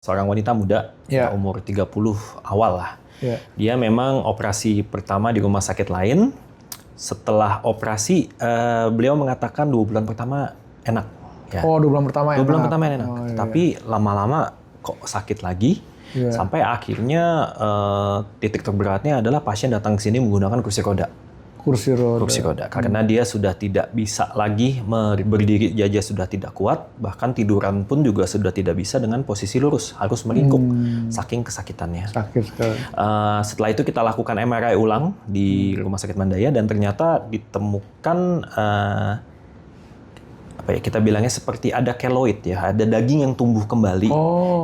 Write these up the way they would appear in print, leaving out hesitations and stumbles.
Seorang wanita muda, umur 30 awal lah. Dia memang operasi pertama di rumah sakit lain. Setelah operasi, beliau mengatakan 2 bulan pertama enak. Ya. Oh, 2 bulan pertama enak. 2 bulan pertama enak. Tapi lama-lama kok sakit lagi. Sampai akhirnya titik terberatnya adalah pasien datang ke sini menggunakan kursi roda. Kursi roda. Karena dia sudah tidak bisa lagi berdiri, jajah sudah tidak kuat, bahkan tiduran pun juga sudah tidak bisa dengan posisi lurus, harus melingkup saking kesakitannya. Sakit sekali. Setelah itu kita lakukan MRI ulang di Rumah Sakit Mandaya dan ternyata ditemukan kita bilangnya seperti ada keloid ya, ada daging yang tumbuh kembali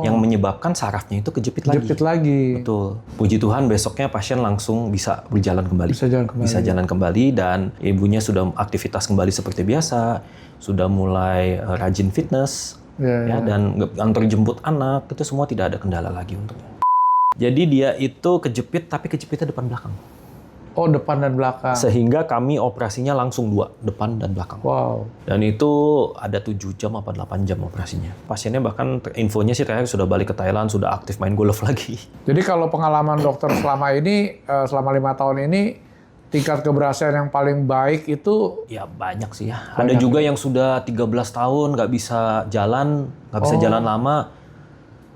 yang menyebabkan sarafnya itu kejepit lagi. Betul. Puji Tuhan besoknya pasien langsung bisa berjalan kembali. Bisa jalan kembali dan ibunya sudah aktivitas kembali seperti biasa, sudah mulai rajin fitness dan antar jemput anak, itu semua tidak ada kendala lagi untuknya. Jadi dia itu kejepit tapi kejepitnya depan belakang. Oh, depan dan belakang. Sehingga kami operasinya langsung 2, depan dan belakang. Wow. Dan itu ada 7 jam apa 8 jam operasinya. Pasiennya bahkan infonya sih terakhir sudah balik ke Thailand, sudah aktif main golf lagi. Jadi kalau pengalaman dokter selama ini, selama 5 tahun ini, tingkat keberhasilan yang paling baik itu? Ya banyak sih ya. Ada juga yang sudah 13 tahun nggak bisa jalan, jalan lama.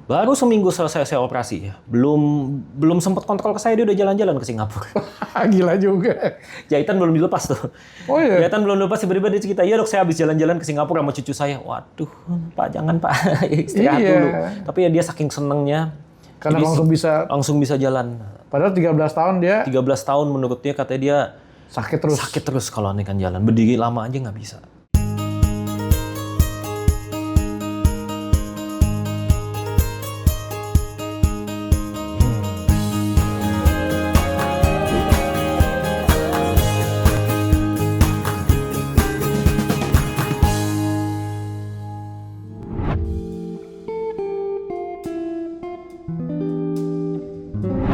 Baru seminggu selesai saya operasi ya. Belum sempat kontrol ke saya, dia udah jalan-jalan ke Singapura. Gila juga. Jahitan belum dilepas tuh. Oh iya? Jahitan belum dilepas, tiba-tiba dia cerita, iya dok saya habis jalan-jalan ke Singapura sama cucu saya. Waduh, Pak jangan Pak, istirahat dulu. Tapi ya dia saking senengnya. Karena langsung bisa jalan. Padahal 13 tahun dia? 13 tahun menurut dia, katanya dia sakit terus kalau aneh kan jalan. Berdiri lama aja nggak bisa.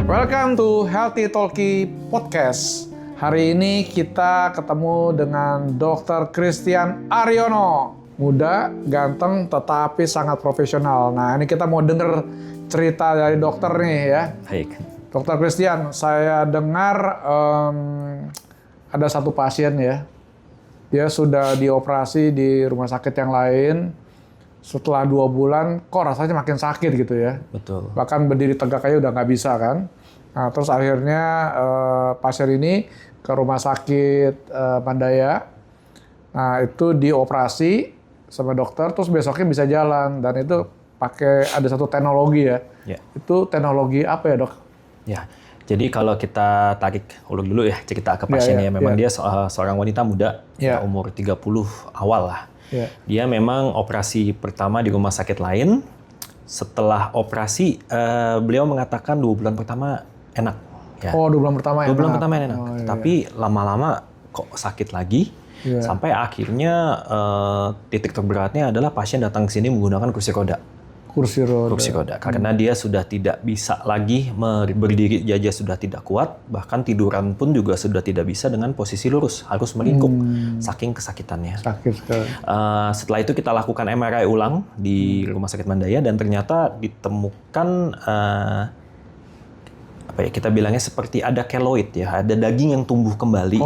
Welcome to Healthy Talkie Podcast. Hari ini kita ketemu dengan Dr. Christian Aryono. Muda, ganteng, tetapi sangat profesional. Nah, ini kita mau denger cerita dari dokter nih ya. Baik. Dr. Christian, saya dengar ada satu pasien ya. Dia sudah dioperasi di rumah sakit yang lain. Setelah 2 bulan, kok rasanya makin sakit gitu ya. Betul. Bahkan berdiri tegak aja udah nggak bisa kan. Nah, terus akhirnya pasien ini ke rumah sakit Mandaya. Nah, itu dioperasi sama dokter, terus besoknya bisa jalan. Dan itu pakai ada satu teknologi ya. Itu teknologi apa ya dok? Ya, jadi kalau kita tarik ulur dulu ya cerita ke pasiennya. Memang dia seorang wanita muda, umur 30 awal lah. Dia memang operasi pertama di rumah sakit lain. Setelah operasi, beliau mengatakan 2 bulan pertama enak. Ya. Oh, 2 bulan pertama enak. 2 bulan pertama enak. Tapi lama-lama kok sakit lagi. Sampai akhirnya titik terberatnya adalah pasien datang ke sini menggunakan kursi roda. Kursi roda. Karena dia sudah tidak bisa lagi berdiri, jajah sudah tidak kuat, bahkan tiduran pun juga sudah tidak bisa dengan posisi lurus, harus melingkup saking kesakitannya. Sakit sekali. Setelah itu kita lakukan MRI ulang di Rumah Sakit Mandaya dan ternyata ditemukan kita bilangnya seperti ada keloid ya, ada daging yang tumbuh kembali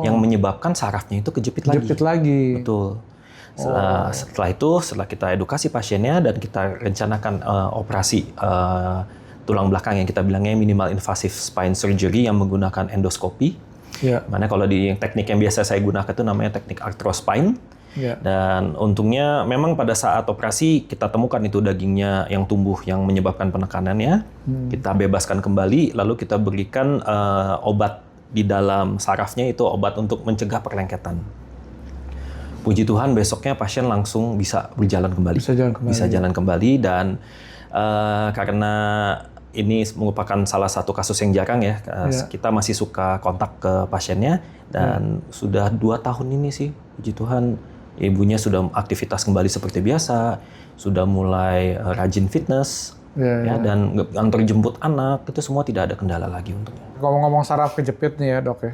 yang menyebabkan sarafnya itu kejepit lagi. Betul. Setelah itu, setelah kita edukasi pasiennya dan kita rencanakan operasi tulang belakang yang kita bilangnya minimal invasive spine surgery yang menggunakan endoskopi. Mana kalau di teknik yang biasa saya gunakan itu namanya teknik arthrospine. Dan untungnya memang pada saat operasi kita temukan itu dagingnya yang tumbuh yang menyebabkan penekanannya. Kita bebaskan kembali, lalu kita berikan obat di dalam sarafnya, itu obat untuk mencegah perlengketan. Puji Tuhan besoknya pasien langsung bisa berjalan kembali. Bisa jalan kembali dan karena ini merupakan salah satu kasus yang jarang ya, kita masih suka kontak ke pasiennya dan sudah 2 tahun ini sih, puji Tuhan ibunya sudah aktivitas kembali seperti biasa, sudah mulai rajin fitness, dan antar jemput anak, itu semua tidak ada kendala lagi untuknya. Ngomong-ngomong saraf kejepit nih ya dok ya.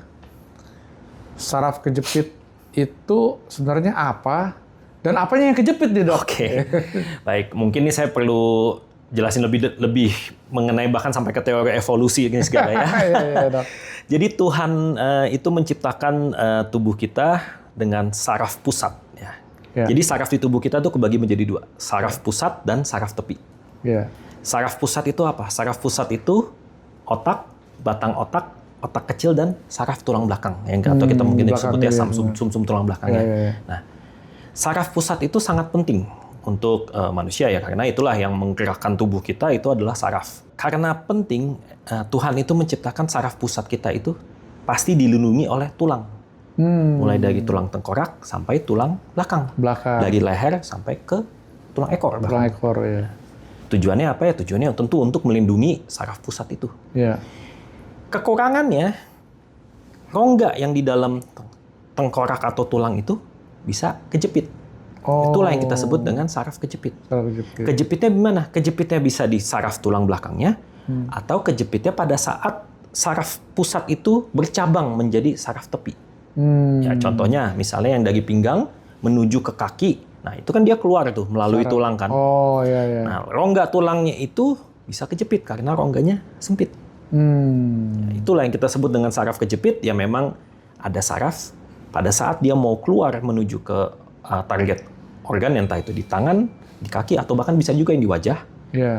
Saraf kejepit itu sebenarnya apa? Dan apanya yang kejepit nih dok? Oke. Baik, mungkin ini saya perlu jelasin lebih mengenai bahkan sampai ke teori evolusi ini segala ya. Iya, Dok. Jadi Tuhan itu menciptakan tubuh kita dengan saraf pusat. Ya. Jadi saraf di tubuh kita tuh kebagi menjadi 2, saraf pusat dan saraf tepi. Saraf pusat itu apa? Saraf pusat itu otak, batang otak, otak kecil dan saraf tulang belakang. Atau kita mungkin disebut ya sumsum tulang belakangnya. Nah, saraf pusat itu sangat penting untuk manusia ya, karena itulah yang menggerakkan tubuh kita itu adalah saraf. Karena penting, Tuhan itu menciptakan saraf pusat kita itu pasti dilindungi oleh tulang. Mulai dari tulang tengkorak sampai tulang belakang. Dari leher sampai ke tulang ekor. Tulang ekor, ya. Tujuannya apa ya? Tujuannya tentu untuk melindungi saraf pusat itu. Kekurangannya, rongga yang di dalam tengkorak atau tulang itu bisa kejepit. Itulah yang kita sebut dengan saraf kejepit. Kejepitnya gimana? Kejepitnya bisa di saraf tulang belakangnya, atau kejepitnya pada saat saraf pusat itu bercabang menjadi saraf tepi. Ya, contohnya, misalnya yang dari pinggang menuju ke kaki, nah itu kan dia keluar tuh melalui tulang kan. Nah, rongga tulangnya itu bisa kejepit karena rongganya sempit. Ya, itulah yang kita sebut dengan saraf kejepit. Ya memang ada saraf pada saat dia mau keluar menuju ke target organ, entah itu di tangan, di kaki, atau bahkan bisa juga yang di wajah,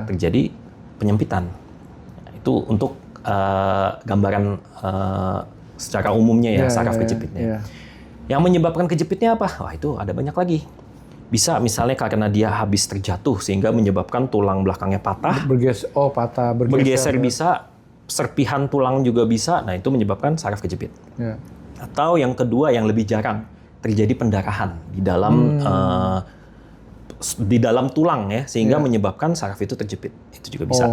terjadi penyempitan. Itu untuk gambaran secara umumnya ya, saraf kejepitnya. Yang menyebabkan kejepitnya apa? Wah, itu ada banyak lagi. Bisa misalnya karena dia habis terjatuh sehingga menyebabkan tulang belakangnya patah. Bergeser bisa, serpihan tulang juga bisa. Nah, itu menyebabkan saraf kejepit. Atau yang kedua yang lebih jarang, terjadi pendarahan di dalam tulang ya, sehingga menyebabkan saraf itu terjepit. Itu juga bisa.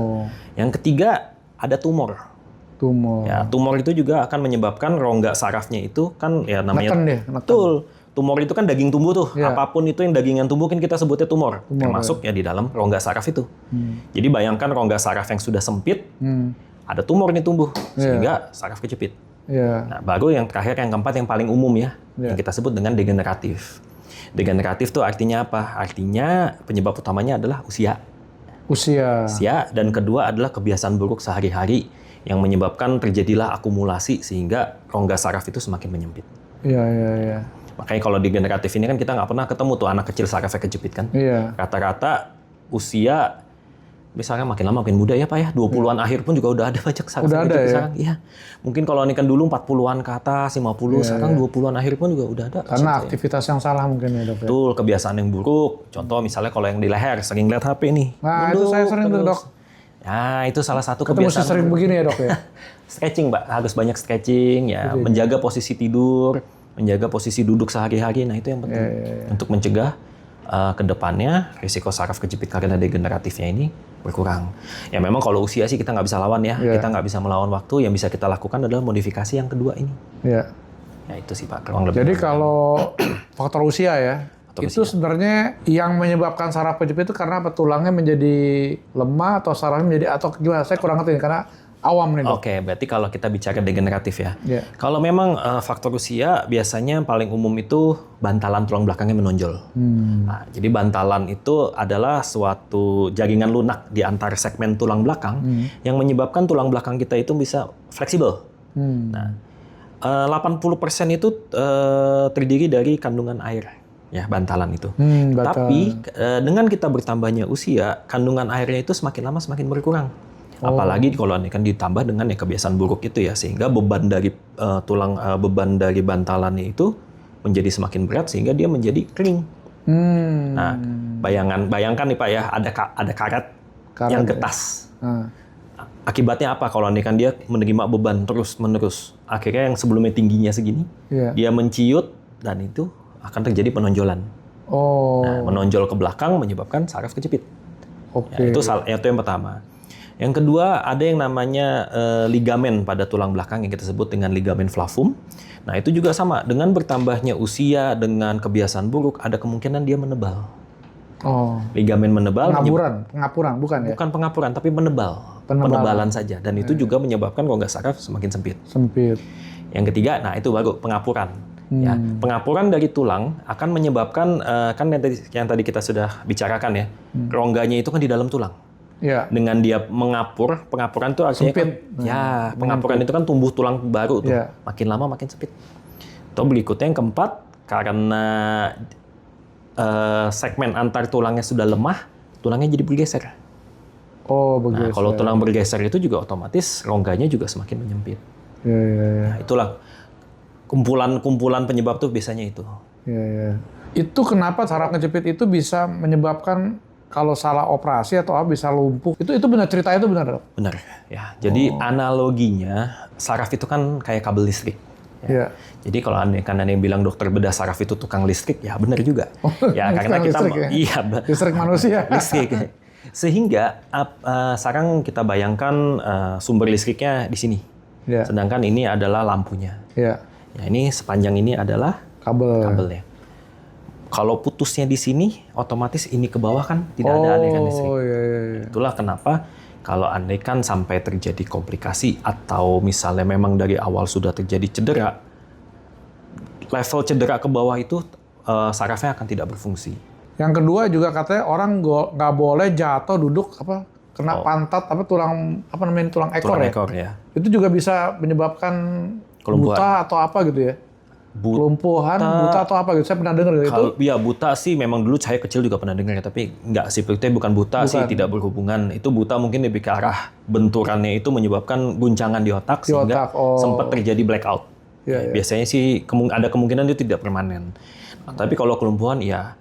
Yang ketiga ada tumor. Ya, tumor itu juga akan menyebabkan rongga sarafnya itu kan ya namanya betul. Tumor itu kan daging tumbuh tuh. Apapun itu yang dagingan tumbuh kan kita sebutnya tumor. Termasuk ya di dalam rongga saraf itu. Jadi bayangkan rongga saraf yang sudah sempit, ada tumor nih tumbuh sehingga saraf kejepit. Nah, baru yang terakhir, yang keempat, yang paling umum ya, yang kita sebut dengan degeneratif. Degeneratif tuh artinya apa? Artinya penyebab utamanya adalah usia. Dan kedua adalah kebiasaan buruk sehari-hari yang menyebabkan terjadilah akumulasi sehingga rongga saraf itu semakin menyempit. Makanya kalau degeneratif ini kan kita nggak pernah ketemu tuh anak kecil sarafnya kejepit kan. Rata-rata usia misalnya makin lama makin muda ya Pak ya, 20-an akhir pun juga udah ada banyak saraf kejepit sekarang. Ya. Mungkin kalau ini kan dulu 40-an ke atas, 50, sekarang 20-an akhir pun juga udah ada. Karena aktivitas yang salah mungkin ya Dok. Betul, kebiasaan yang buruk. Contoh misalnya kalau yang di leher, sering lihat HP nih. Nah, itu saya sering tuh Dok. Ya, itu salah satu kebiasaan. Mesti sering begini ya Dok ya? Stretching Mbak, harus banyak stretching ya, menjaga posisi tidur, menjaga posisi duduk sehari-hari. Nah, itu yang penting untuk mencegah ke depannya risiko saraf kejepit karena degeneratifnya ini berkurang. Ya memang kalau usia sih kita nggak bisa lawan ya, kita nggak bisa melawan waktu. Yang bisa kita lakukan adalah modifikasi yang kedua ini. Ya itu sih Pak. Jadi kalau faktor usia ya, itu sebenarnya yang menyebabkan saraf kejepit itu karena apa? Tulangnya menjadi lemah atau sarafnya menjadi, atau gimana? Saya kurang ngerti karena awam nih Dok. Oke, berarti kalau kita bicara degeneratif ya. Kalau memang faktor usia biasanya paling umum itu bantalan tulang belakangnya menonjol. Nah, jadi bantalan itu adalah suatu jaringan lunak di antara segmen tulang belakang yang menyebabkan tulang belakang kita itu bisa fleksibel. Nah, 80% itu terdiri dari kandungan air. Ya, bantalan itu. Tapi dengan kita bertambahnya usia, kandungan airnya itu semakin lama semakin berkurang. Apalagi kalau ini kan ditambah dengan ya kebiasaan buruk itu ya, sehingga beban dari beban dari bantalannya itu menjadi semakin berat sehingga dia menjadi kering. Nah, bayangkan nih Pak ya, ada karet yang getas. Akibatnya apa kalau ini kan dia menerima beban terus-menerus. Akhirnya yang sebelumnya tingginya segini, dia menciut dan itu akan terjadi penonjolan. Nah, menonjol ke belakang menyebabkan saraf kejepit. Ya, itu yang pertama. Yang kedua, ada yang namanya ligamen pada tulang belakang yang kita sebut dengan ligamen flavum. Nah, itu juga sama. Dengan bertambahnya usia, dengan kebiasaan buruk, ada kemungkinan dia menebal. Ligamen menebal. Pengapuran, bukan ya? Bukan pengapuran, tapi penebalan saja. Dan itu juga menyebabkan rongga saraf semakin sempit. Yang ketiga, nah itu baru pengapuran. Ya, pengapuran dari tulang akan menyebabkan, kan yang tadi kita sudah bicarakan ya, rongganya itu kan di dalam tulang. Ya. Dengan dia mengapur, pengapuran itu artinya kan, ya pengapuran itu kan tumbuh tulang baru tuh, makin lama makin sempit. Atau berikutnya yang keempat, karena segmen antar tulangnya sudah lemah, tulangnya jadi bergeser. Oh, bergeser. Nah, kalau tulang bergeser itu juga otomatis rongganya juga semakin menyempit. Nah, itulah kumpulan penyebab tuh biasanya itu. Itu kenapa saraf kejepit itu bisa menyebabkan kalau salah operasi atau apa bisa lumpuh? Itu benar, cerita itu benar, Dok? Benar, ya. Jadi analoginya saraf itu kan kayak kabel listrik. Ya. Jadi kalau anda yang bilang dokter bedah saraf itu tukang listrik, ya benar juga. Ya karena kita listrik manusia. Listrik. Sehingga sekarang kita bayangkan sumber listriknya di sini. Sedangkan ini adalah lampunya. Ya, ini sepanjang ini adalah kabelnya. Kalau putusnya di sini, otomatis ini ke bawah kan tidak ada aliran listrik. Itulah kenapa kalau andaikan sampai terjadi komplikasi atau misalnya memang dari awal sudah terjadi cedera, level cedera ke bawah itu sarafnya akan tidak berfungsi. Yang kedua juga katanya orang nggak boleh jatuh duduk kena pantat tulang tulang ekor ya. Itu juga bisa menyebabkan buta atau apa gitu ya. Kelumpuhan, buta atau apa gitu. Saya pernah dengar itu. Ya buta sih memang dulu saya kecil juga pernah dengar, tapi nggak sih. Itu bukan buta sih, tidak berhubungan. Itu buta mungkin lebih ke arah benturannya itu menyebabkan guncangan di otak sehingga sempat terjadi blackout. Biasanya sih ada kemungkinan itu tidak permanen. Tapi kalau kelumpuhan ya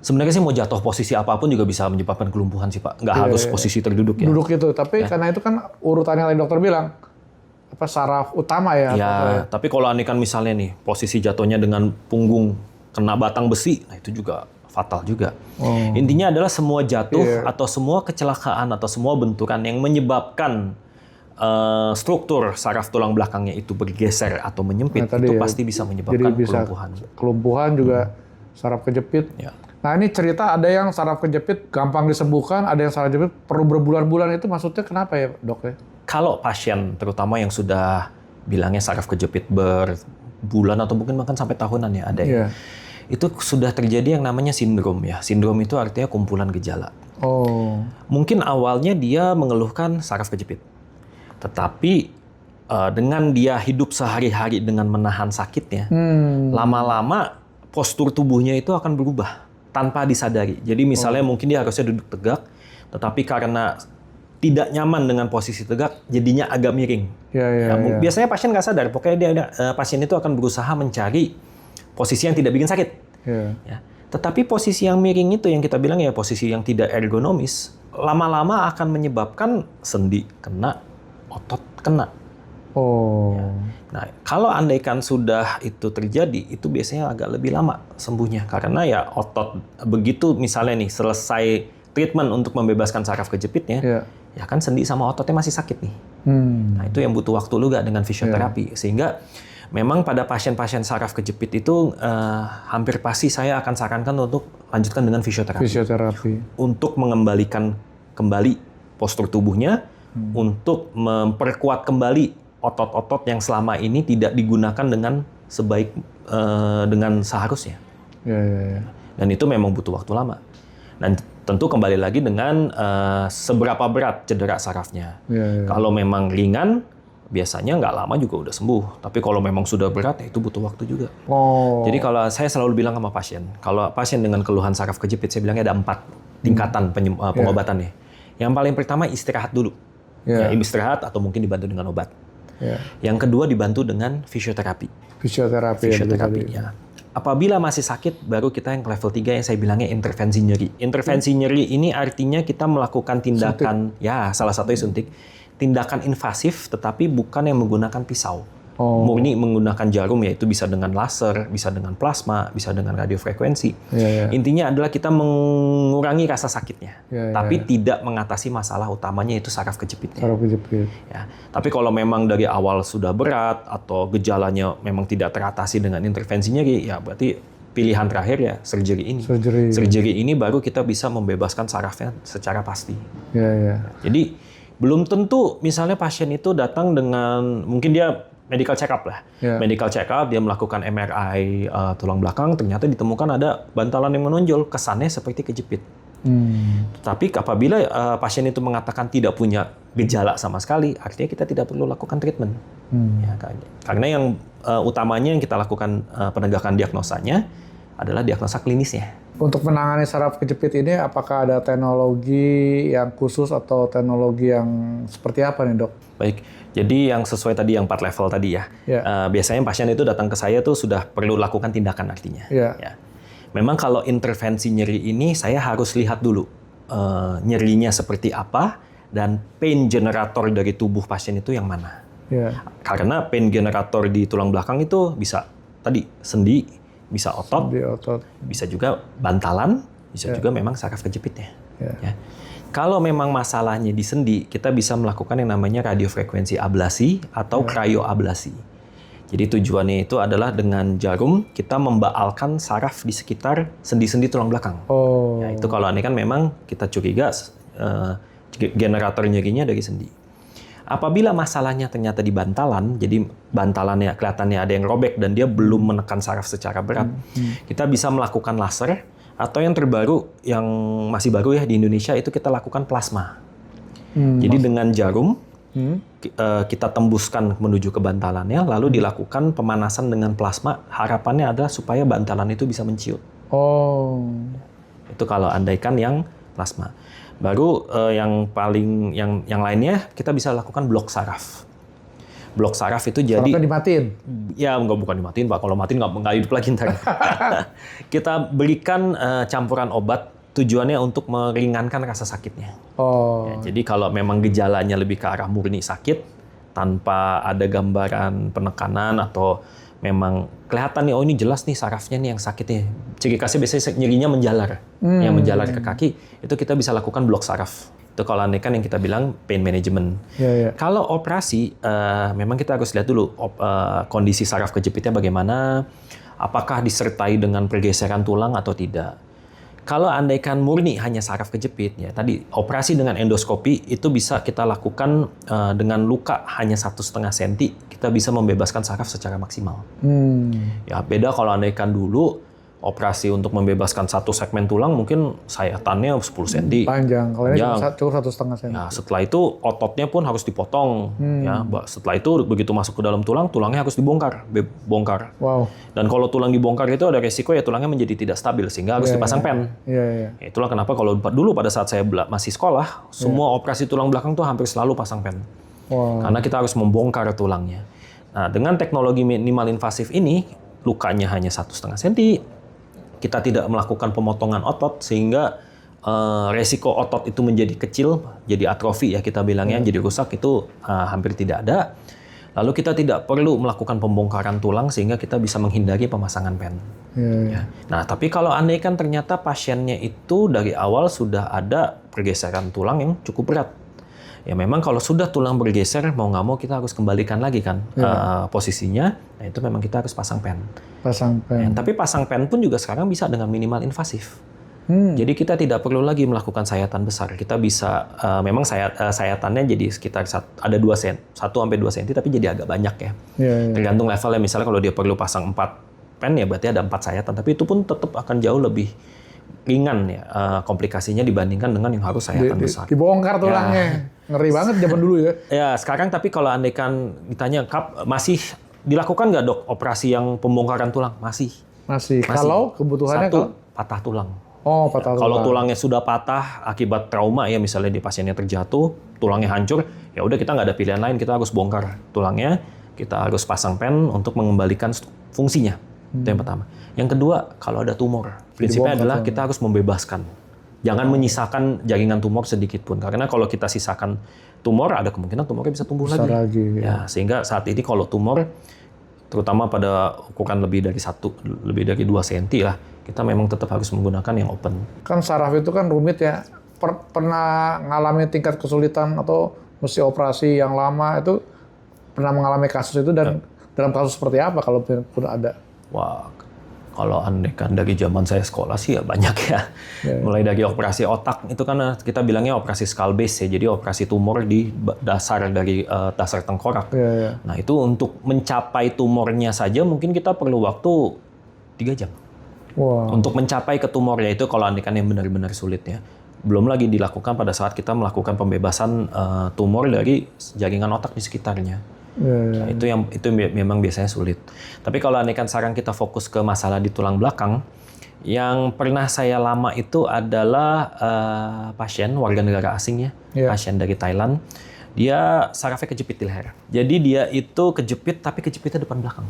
sebenarnya sih mau jatuh posisi apapun juga bisa menyebabkan kelumpuhan sih Pak. Nggak harus posisi terduduk ya. Duduk itu, tapi karena itu kan urutannya tadi dokter bilang saraf utama ya. Tapi kalau andaikan misalnya nih posisi jatuhnya dengan punggung kena batang besi, nah itu juga fatal juga. Intinya adalah semua jatuh atau semua kecelakaan atau semua benturan yang menyebabkan struktur saraf tulang belakangnya itu bergeser atau menyempit, itu pasti bisa menyebabkan kelumpuhan. Kelumpuhan juga saraf kejepit. Nah ini cerita ada yang saraf kejepit gampang disembuhkan, ada yang saraf kejepit perlu berbulan-bulan, itu maksudnya kenapa ya dok ya? Kalau pasien terutama yang sudah bilangnya saraf kejepit berbulan atau mungkin bahkan sampai tahunan ya ada ya. Itu sudah terjadi yang namanya sindrom ya. Sindrom itu artinya kumpulan gejala. Mungkin awalnya dia mengeluhkan saraf kejepit. Tetapi dengan dia hidup sehari-hari dengan menahan sakitnya, lama-lama postur tubuhnya itu akan berubah tanpa disadari. Jadi misalnya mungkin dia harusnya duduk tegak, tetapi karena tidak nyaman dengan posisi tegak, jadinya agak miring. Biasanya pasien nggak sadar, pokoknya pasien itu akan berusaha mencari posisi yang tidak bikin sakit. Tetapi posisi yang miring itu yang kita bilang ya posisi yang tidak ergonomis, lama-lama akan menyebabkan sendi kena, otot kena. Nah, kalau andaikan sudah itu terjadi, itu biasanya agak lebih lama sembuhnya. Karena ya otot, begitu misalnya nih selesai treatment untuk membebaskan saraf kejepitnya, ya kan sendi sama ototnya masih sakit nih. Nah, itu yang butuh waktu juga dengan fisioterapi. Sehingga memang pada pasien-pasien saraf kejepit itu hampir pasti saya akan sarankan untuk lanjutkan dengan fisioterapi. Untuk mengembalikan kembali postur tubuhnya, untuk memperkuat kembali otot-otot yang selama ini tidak digunakan dengan sebaik dengan seharusnya. Dan itu memang butuh waktu lama. Dan tentu kembali lagi dengan seberapa berat cedera sarafnya. Kalau memang ringan, biasanya nggak lama juga udah sembuh. Tapi kalau memang sudah berat, ya itu butuh waktu juga. Jadi kalau saya selalu bilang sama pasien, kalau pasien dengan keluhan saraf kejepit, saya bilangnya ada 4 tingkatan pengobatannya. Yang paling pertama istirahat dulu. Istirahat atau mungkin dibantu dengan obat. Yang kedua dibantu dengan fisioterapi. Ya. Apabila masih sakit, baru kita yang level 3 yang saya bilangnya intervensi nyeri. Intervensi nyeri ini artinya kita melakukan tindakan, salah satunya suntik, tindakan invasif tetapi bukan yang menggunakan pisau. Murni menggunakan jarum, yaitu bisa dengan laser, bisa dengan plasma, bisa dengan radiofrekuensi. Intinya adalah kita mengurangi rasa sakitnya, tapi tidak mengatasi masalah utamanya itu saraf kejepitnya. Tapi kalau memang dari awal sudah berat atau gejalanya memang tidak teratasi dengan intervensi nyeri, ya berarti pilihan terakhir ya surgery ini. Surgery ini baru kita bisa membebaskan sarafnya secara pasti. Jadi belum tentu misalnya pasien itu datang dengan mungkin dia medical check up lah. Medical check up, dia melakukan MRI tulang belakang, ternyata ditemukan ada bantalan yang menonjol, kesannya seperti kejepit. Tapi apabila pasien itu mengatakan tidak punya gejala sama sekali, artinya kita tidak perlu lakukan treatment. Ya, karena yang utamanya yang kita lakukan penegakan diagnosanya adalah diagnosa klinisnya. Untuk menangani saraf kejepit ini, apakah ada teknologi yang khusus atau teknologi yang seperti apa nih, Dok? Baik, jadi yang sesuai tadi yang 4 level tadi ya. Biasanya pasien itu datang ke saya tuh sudah perlu lakukan tindakan artinya. Ya. Memang kalau intervensi nyeri ini saya harus lihat dulu nyerinya seperti apa dan pain generator dari tubuh pasien itu yang mana. Karena pain generator di tulang belakang itu bisa tadi sendi, bisa otot, bisa juga bantalan, bisa juga memang saraf kejepitnya. Ya. Kalau memang masalahnya di sendi, kita bisa melakukan yang namanya radiofrekuensi ablasi atau cryoablasi. Jadi tujuannya itu adalah dengan jarum kita membaalkan saraf di sekitar sendi-sendi tulang belakang. Ya, itu kalau ini kan memang kita curiga generator nyerinya dari sendi. Apabila masalahnya ternyata di bantalan, jadi bantalannya kelihatannya ada yang robek dan dia belum menekan saraf secara berat, kita bisa melakukan laser atau yang terbaru, yang masih baru ya di Indonesia itu kita lakukan plasma. Jadi dengan jarum kita tembuskan menuju ke bantalannya, lalu dilakukan pemanasan dengan plasma. Harapannya adalah supaya bantalan itu bisa menciut. Itu kalau andaikan yang plasma. Baru yang paling yang lainnya kita bisa lakukan blok saraf. Blok saraf itu jadi sarafnya dimatiin. Ya bukan dimatiin Pak. Kalau matiin nggak hidup lagi ntar. Kita berikan campuran obat tujuannya untuk meringankan rasa sakitnya. Ya, jadi kalau memang gejalanya lebih ke arah murni sakit tanpa ada gambaran penekanan atau memang kelihatan nih, oh ini jelas nih sarafnya nih yang sakit nih. Ciri khasnya biasanya nyerinya menjalar. Yang menjalar ke kaki, itu kita bisa lakukan blok saraf. Itu kalau kan yang kita bilang pain management. Kalau operasi, memang kita harus lihat dulu kondisi saraf kejepitnya bagaimana, apakah disertai dengan pergeseran tulang atau tidak. Kalau andaikan murni hanya saraf kejepit, ya tadi operasi dengan endoskopi itu bisa kita lakukan dengan luka hanya 1,5 cm, kita bisa membebaskan saraf secara maksimal. Ya beda kalau andaikan dulu operasi untuk membebaskan 1 segmen tulang mungkin sayatannya 10 cm. Panjang, kalau ini cukup 1,5 cm. Ya, setelah itu ototnya pun harus dipotong. Ya, setelah itu begitu masuk ke dalam tulang, tulangnya harus dibongkar. Dan kalau tulang dibongkar itu ada resiko ya tulangnya menjadi tidak stabil sehingga harus dipasang pen. Ya, itulah kenapa kalau dulu pada saat saya masih sekolah, semua operasi tulang belakang tuh hampir selalu pasang pen. Karena kita harus membongkar tulangnya. Nah, dengan teknologi minimal invasif ini, lukanya hanya 1,5 cm. Kita tidak melakukan pemotongan otot sehingga resiko otot itu menjadi kecil, jadi atrofi ya kita bilangnya, jadi rusak itu hampir tidak ada. Lalu kita tidak perlu melakukan pembongkaran tulang sehingga kita bisa menghindari pemasangan pen. Ya. Nah, tapi kalau andaikan ternyata pasiennya itu dari awal sudah ada pergeseran tulang yang cukup berat. Ya memang kalau sudah tulang bergeser, mau nggak mau kita harus kembalikan lagi kan posisinya. Nah itu memang kita harus pasang pen. Ya, tapi pasang pen pun juga sekarang bisa dengan minimal invasif. Jadi kita tidak perlu lagi melakukan sayatan besar. Kita bisa, memang sayatannya jadi sekitar ada 2 cm, 1-2 cm, tapi jadi agak banyak ya. Tergantung levelnya, misalnya kalau dia perlu pasang 4 pen ya berarti ada 4 sayatan. Tapi itu pun tetap akan jauh lebih ringan ya komplikasinya dibandingkan dengan yang harus sayatan besar. Dibongkar tulangnya. Ngeri banget zaman dulu ya. Ya, sekarang tapi kalau andaikan ditanya, masih dilakukan nggak dok operasi yang pembongkaran tulang? Masih. Kalau kebutuhannya patah tulang. Patah tulang. Kalau tulangnya sudah patah akibat trauma ya, misalnya di pasiennya terjatuh, tulangnya hancur, ya udah kita nggak ada pilihan lain, kita harus bongkar tulangnya, kita harus pasang pen untuk mengembalikan fungsinya. Itu yang pertama. Yang kedua, kalau ada tumor, prinsipnya adalah kita harus membebaskan. Jangan menyisakan jaringan tumor sedikit pun, karena kalau kita sisakan tumor, ada kemungkinan tumornya bisa tumbuh lagi. Ya, sehingga saat ini kalau tumor, terutama pada ukuran lebih dari 2 cm lah, kita memang tetap harus menggunakan yang open. Kan saraf itu kan rumit ya. Pernah mengalami tingkat kesulitan atau mesti operasi yang lama itu, pernah mengalami kasus itu dan dalam kasus seperti apa kalau pun ada? Wah, kalau andaikan dari zaman saya sekolah sih ya banyak ya. Mulai dari operasi otak itu kan kita bilangnya operasi skull base ya. Jadi operasi tumor di dasar dari dasar tengkorak. Nah itu untuk mencapai tumornya saja mungkin kita perlu waktu 3 jam. Wow. Untuk mencapai ke tumornya itu kalau andikan yang benar-benar sulit ya. Belum lagi dilakukan pada saat kita melakukan pembebasan tumor dari jaringan otak di sekitarnya. Nah, itu memang biasanya sulit. Tapi kalau andikan sekarang kita fokus ke masalah di tulang belakang, yang pernah saya lama itu adalah pasien warga negara asing ya, pasien dari Thailand. Dia sarafnya kejepit di leher. Jadi dia itu kejepit tapi kejepitnya depan belakang.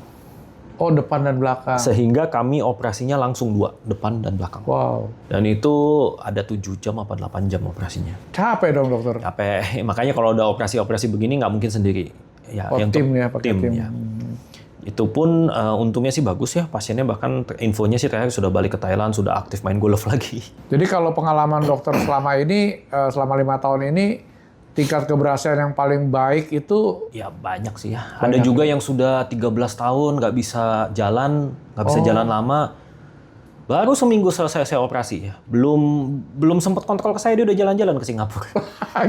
Oh, depan dan belakang. Sehingga kami operasinya langsung 2, depan dan belakang. Wow. Dan itu ada 7 jam apa 8 jam operasinya. Capek dong dokter. Capek. Makanya kalau udah operasi begini nggak mungkin sendiri. Ya, yang tim ya, pakai tim. Ya. Itu pun untungnya sih bagus ya. Pasiennya bahkan infonya sih terakhir sudah balik ke Thailand, sudah aktif main golf lagi. Jadi kalau pengalaman dokter selama ini, selama 5 tahun ini, tingkat keberhasilan yang paling baik itu? Ya banyak sih ya. Ada juga yang sudah 13 tahun nggak bisa jalan lama. Baru seminggu selesai saya operasi ya. Belum sempat kontrol ke saya, dia udah jalan-jalan ke Singapura.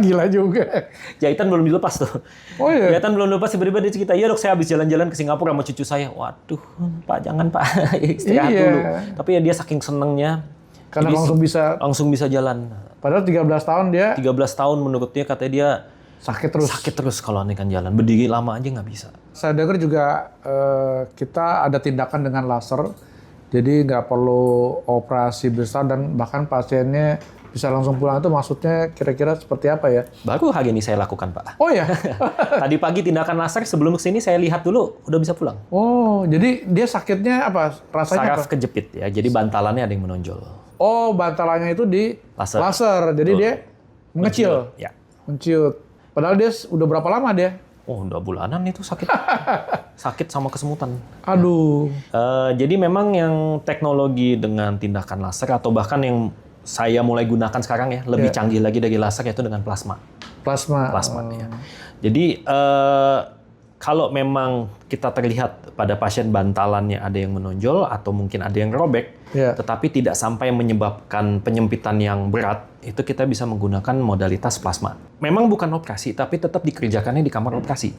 Gila juga. Jahitan belum dilepas tuh. Oh iya? Jahitan belum dilepas, tiba-tiba dia cerita, iya dok saya habis jalan-jalan ke Singapura sama cucu saya. Waduh, Pak jangan Pak, istirahat dulu. Tapi ya dia saking senengnya. Karena langsung bisa jalan. Padahal 13 tahun dia? 13 tahun menurut dia, katanya dia sakit terus kalau andikan jalan. Berdiri lama aja nggak bisa. Saya dengar juga kita ada tindakan dengan laser. Jadi nggak perlu operasi besar dan bahkan pasiennya bisa langsung pulang. Itu maksudnya kira-kira seperti apa ya? Baru hari ini saya lakukan Pak. Oh ya? Tadi pagi tindakan laser, sebelum kesini saya lihat dulu, udah bisa pulang. Oh, jadi dia sakitnya apa? Rasanya saraf kejepit ya, jadi bantalannya ada yang menonjol. Oh, bantalannya itu di laser. Jadi dia mengecil. Ya. Menciut. Padahal dia udah berapa lama dia? Oh, udah bulanan itu sakit. Sakit sama kesemutan. Aduh. Jadi memang yang teknologi dengan tindakan laser atau bahkan yang saya mulai gunakan sekarang ya, lebih canggih lagi dari laser, yaitu dengan plasma. Plasma. Ya. Jadi kalau memang kita terlihat pada pasien bantalannya ada yang menonjol atau mungkin ada yang robek, tetapi tidak sampai menyebabkan penyempitan yang berat, itu kita bisa menggunakan modalitas plasma. Memang bukan operasi, tapi tetap dikerjakannya di kamar operasi.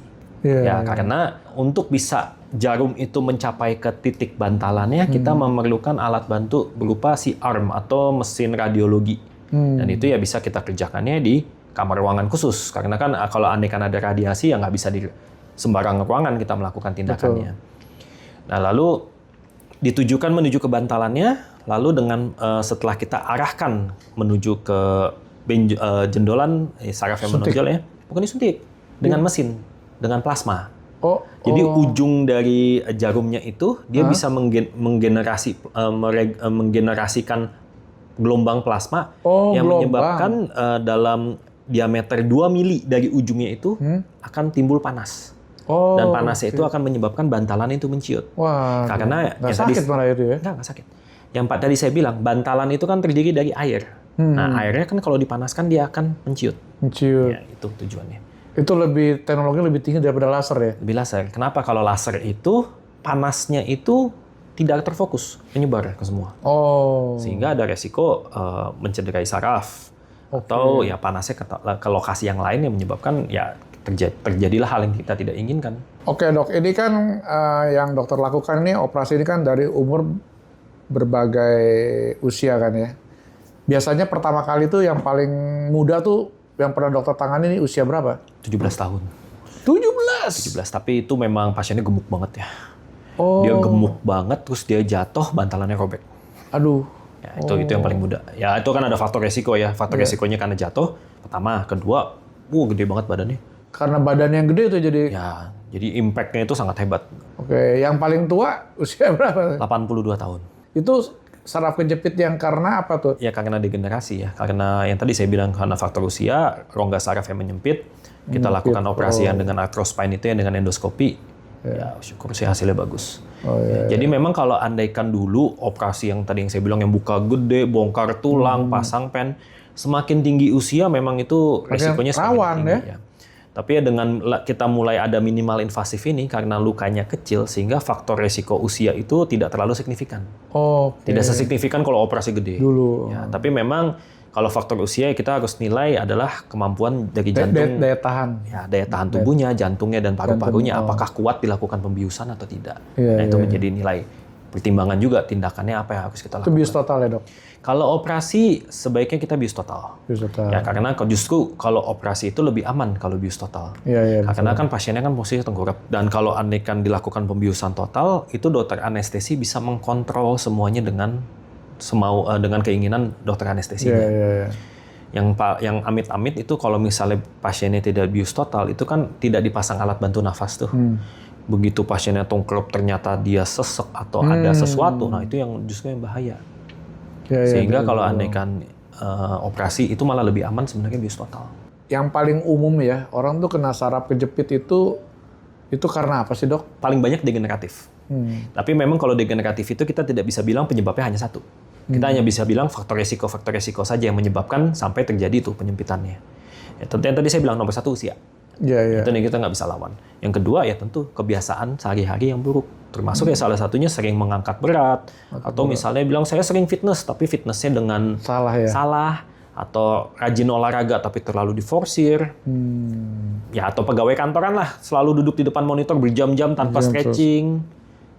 Karena untuk bisa jarum itu mencapai ke titik bantalannya, kita memerlukan alat bantu berupa si arm atau mesin radiologi. Dan itu ya bisa kita kerjakannya di kamar ruangan khusus. Karena kan kalau andaikan ada radiasi, ya nggak bisa di sembarang ruangan kita melakukan tindakannya. Nah, lalu ditujukan menuju ke bantalannya, lalu dengan setelah kita arahkan menuju ke jendolan saraf yang menonjol ya, bukan disuntik, dengan mesin, dengan plasma. Jadi ujung dari jarumnya itu dia bisa menggenerasikan gelombang plasma yang menyebabkan dalam diameter 2 mili dari ujungnya itu akan timbul panas. Dan panasnya itu akan menyebabkan bantalan itu menciut. Wah, karena nggak sakit malah itu ya? Nggak sakit. Yang tadi saya bilang, bantalan itu kan terdiri dari air. Nah, airnya kan kalau dipanaskan dia akan menciut. Menciut. Ya, itu tujuannya. Itu teknologi lebih tinggi daripada laser ya? Lebih laser. Kenapa? Kalau laser itu, panasnya itu tidak terfokus, menyebar ke semua. Sehingga ada resiko mencederai saraf. Atau ya panasnya ke lokasi yang lain yang menyebabkan ya terjadilah hal yang kita tidak inginkan. Oke dok, ini kan yang dokter lakukan ini, operasi ini kan dari umur berbagai usia kan ya. Biasanya pertama kali tuh yang paling muda tuh yang pernah dokter tangani ini usia berapa? 17 tahun. 17? Tapi itu memang pasiennya gemuk banget ya. Dia gemuk banget, terus dia jatuh, bantalannya robek. Aduh. Ya, itu yang paling muda. Ya itu kan ada faktor resiko ya. Faktor resikonya karena jatuh, pertama. Kedua, gede banget badannya. Karena badannya yang gede itu jadi... Ya, jadi impact-nya itu sangat hebat. Oke, yang paling tua usia berapa? 82 tahun. Itu saraf kejepit yang karena apa tuh? Ya karena degenerasi ya. Karena yang tadi saya bilang karena faktor usia, rongga saraf yang menyempit, kita lakukan operasi yang dengan arthrospine itu yang dengan endoskopi. Ya syukur sih hasilnya bagus. Jadi memang kalau andaikan dulu operasi yang tadi yang saya bilang yang buka gede, bongkar tulang, pasang pen, semakin tinggi usia memang itu resikonya semakin tinggi ya. Tapi ya dengan kita mulai ada minimal invasif ini karena lukanya kecil sehingga faktor resiko usia itu tidak terlalu signifikan. Tidak sesignifikan kalau operasi gede. Dulu. Ya, tapi memang kalau faktor usia kita harus nilai adalah kemampuan dari jantung, daya tahan. Ya, daya tahan tubuhnya, jantungnya dan paru-parunya apakah kuat dilakukan pembiusan atau tidak. Nah itu menjadi nilai pertimbangan juga tindakannya apa yang harus kita Itu lakukan. bius total ya dok? Kalau operasi sebaiknya kita bius total. Bius total. Ya karena justru kalau operasi itu lebih aman kalau bius total. Iya. Karena kan pasiennya kan posisi tengkurap, dan kalau andaikan dilakukan pembiusan total, itu dokter anestesi bisa mengkontrol semuanya dengan keinginan dokter anestesinya. Iya. Yang amit-amit itu kalau misalnya pasiennya tidak bius total, itu kan tidak dipasang alat bantu nafas tuh. Begitu pasiennya tengkurap ternyata dia sesek atau ada sesuatu, nah itu yang justru yang bahaya. Sehingga kalau andaikan operasi itu malah lebih aman sebenarnya bius total. Yang paling umum ya, orang tuh kena saraf kejepit itu karena apa sih dok? Paling banyak degeneratif. Tapi memang kalau degeneratif itu kita tidak bisa bilang penyebabnya hanya satu. Kita hanya bisa bilang faktor resiko saja yang menyebabkan sampai terjadi itu penyempitannya. Ya, tentu yang tadi saya bilang nomor satu usia. Iya. Itu yang kita nggak bisa lawan. Yang kedua ya tentu kebiasaan sehari-hari yang buruk. Termasuk ya salah satunya sering mengangkat berat. Atau misalnya bilang saya sering fitness, tapi fitnessnya dengan salah. Atau rajin olahraga tapi terlalu diforsir. Ya atau pegawai kantoran lah, selalu duduk di depan monitor berjam-jam tanpa stretching.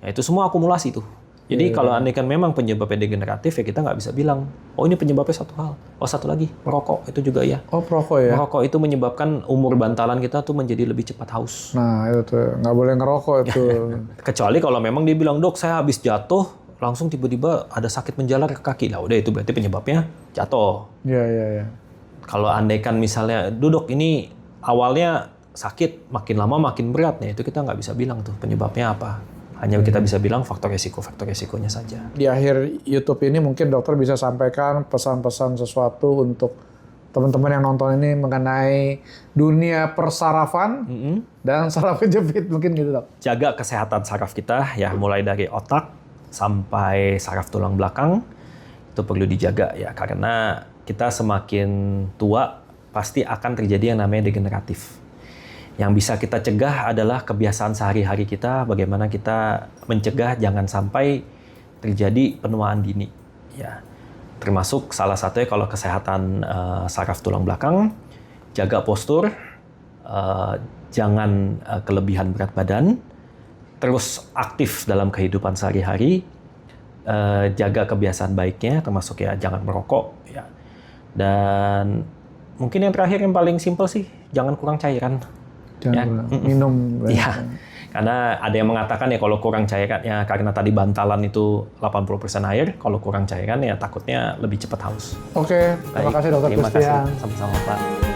Ya itu semua akumulasi tuh. Jadi kalau andaikan memang penyebabnya degeneratif ya kita nggak bisa bilang, oh ini penyebabnya satu hal. Oh satu lagi, merokok itu juga ya. Oh perokok ya? Merokok itu menyebabkan umur bantalan kita tuh menjadi lebih cepat haus. Nah itu tuh, nggak boleh ngerokok itu. Kecuali kalau memang dia bilang, dok saya habis jatuh, langsung tiba-tiba ada sakit menjalar ke kaki. Lah udah itu berarti penyebabnya jatuh. Iya. Kalau andaikan misalnya, dok ini awalnya sakit, makin lama makin berat, nah itu kita nggak bisa bilang tuh penyebabnya apa. Hanya kita bisa bilang faktor resikonya saja. Di akhir YouTube ini mungkin dokter bisa sampaikan pesan-pesan sesuatu untuk teman-teman yang nonton ini mengenai dunia persarafan dan saraf kejepit mungkin gitu dok. Jaga kesehatan saraf kita ya, mulai dari otak sampai saraf tulang belakang itu perlu dijaga ya, karena kita semakin tua pasti akan terjadi yang namanya degeneratif. Yang bisa kita cegah adalah kebiasaan sehari-hari kita, bagaimana kita mencegah jangan sampai terjadi penuaan dini. Ya, termasuk salah satunya kalau kesehatan saraf tulang belakang, jaga postur, jangan kelebihan berat badan, terus aktif dalam kehidupan sehari-hari, jaga kebiasaan baiknya, termasuk ya jangan merokok. Ya. Dan mungkin yang terakhir yang paling simpel sih, jangan kurang cairan. Jangan minum. Ya, karena ada yang mengatakan ya kalau kurang cairan ya karena tadi bantalan itu 80% air, kalau kurang cairan ya takutnya lebih cepat haus. Oke, terima kasih dokter Christian. Sama-sama Pak.